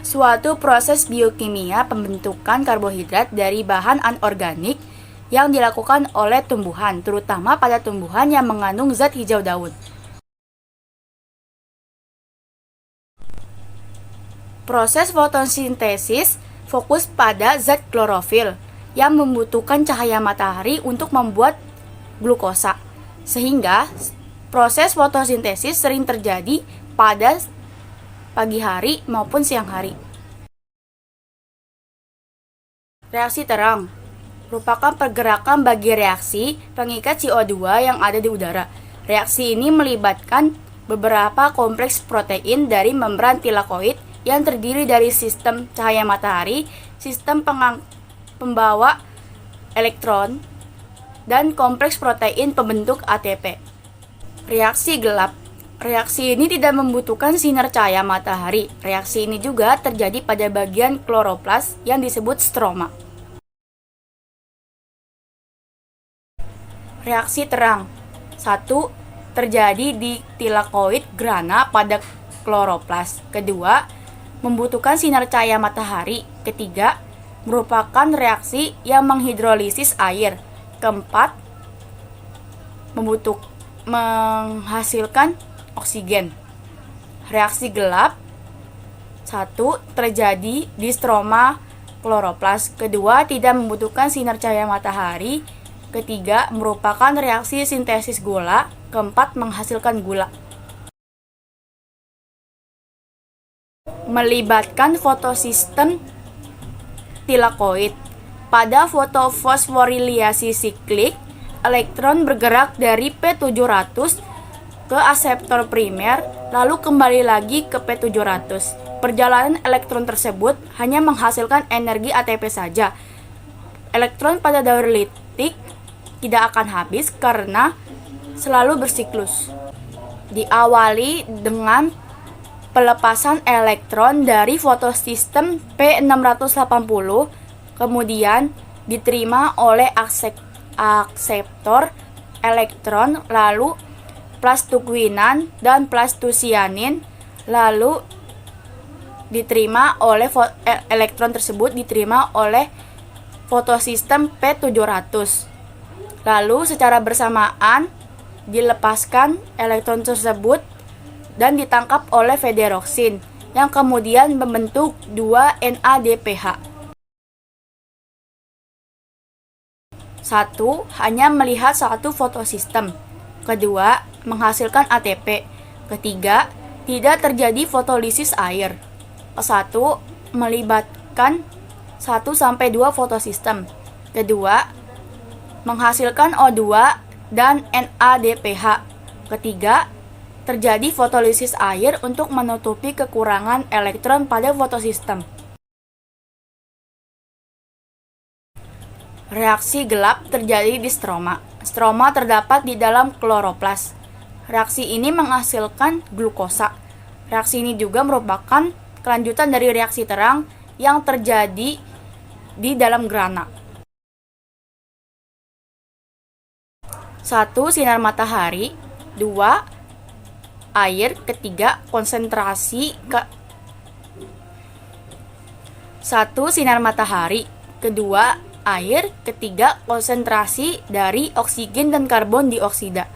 Suatu proses biokimia pembentukan karbohidrat dari bahan anorganik yang dilakukan oleh tumbuhan, terutama pada tumbuhan yang mengandung zat hijau daun. Proses fotosintesis fokus pada zat klorofil yang membutuhkan cahaya matahari untuk membuat glukosa, sehingga proses fotosintesis sering terjadi pada pagi hari maupun siang hari. Reaksi terang merupakan pergerakan bagi reaksi pengikat CO2 yang ada di udara. Reaksi ini melibatkan beberapa kompleks protein dari membran tilakoid yang terdiri dari sistem cahaya matahari, sistem pembawa elektron, dan kompleks protein pembentuk ATP. Reaksi gelap. Reaksi ini tidak membutuhkan sinar cahaya matahari. Reaksi ini juga terjadi pada bagian kloroplas yang disebut stroma. Reaksi terang. 1. Terjadi di tilakoid grana pada kloroplas. Kedua, membutuhkan sinar cahaya matahari. Ketiga, merupakan reaksi yang menghidrolisis air. Keempat, menghasilkan oksigen. Reaksi gelap. 1. Terjadi di stroma kloroplas. Kedua, tidak membutuhkan sinar cahaya matahari. Ketiga, merupakan reaksi sintesis gula. Keempat, menghasilkan gula. Melibatkan fotosistem tilakoid. Pada fotofosforilasi siklik, elektron bergerak dari P700 ke aseptor primer, lalu kembali lagi ke P700. Perjalanan elektron tersebut hanya menghasilkan energi ATP saja. Elektron pada daurlitik tidak akan habis karena selalu bersiklus. Diawali dengan pelepasan elektron dari fotosistem P680, kemudian diterima oleh akseptor elektron, lalu plastoquinan dan plastocyanin, lalu diterima oleh elektron tersebut diterima oleh fotosistem P700. Lalu secara bersamaan dilepaskan elektron tersebut dan ditangkap oleh federoksin yang kemudian membentuk 2-NADPH. 1. Hanya melihat satu fotosistem. Kedua, menghasilkan ATP. Ketiga, tidak terjadi fotolisis air. 1. Melibatkan 1-2 fotosistem. Kedua, menghasilkan O2 dan NADPH. Ketiga, terjadi fotolisis air untuk menutupi kekurangan elektron pada fotosistem. Reaksi gelap terjadi di stroma. Stroma terdapat di dalam kloroplas. Reaksi ini menghasilkan glukosa. Reaksi ini juga merupakan kelanjutan dari reaksi terang yang terjadi di dalam grana. 1. Sinar matahari. 2. Air. Ketiga, konsentrasi 1. Sinar matahari. Kedua, air. Ketiga, konsentrasi dari oksigen dan karbon dioksida.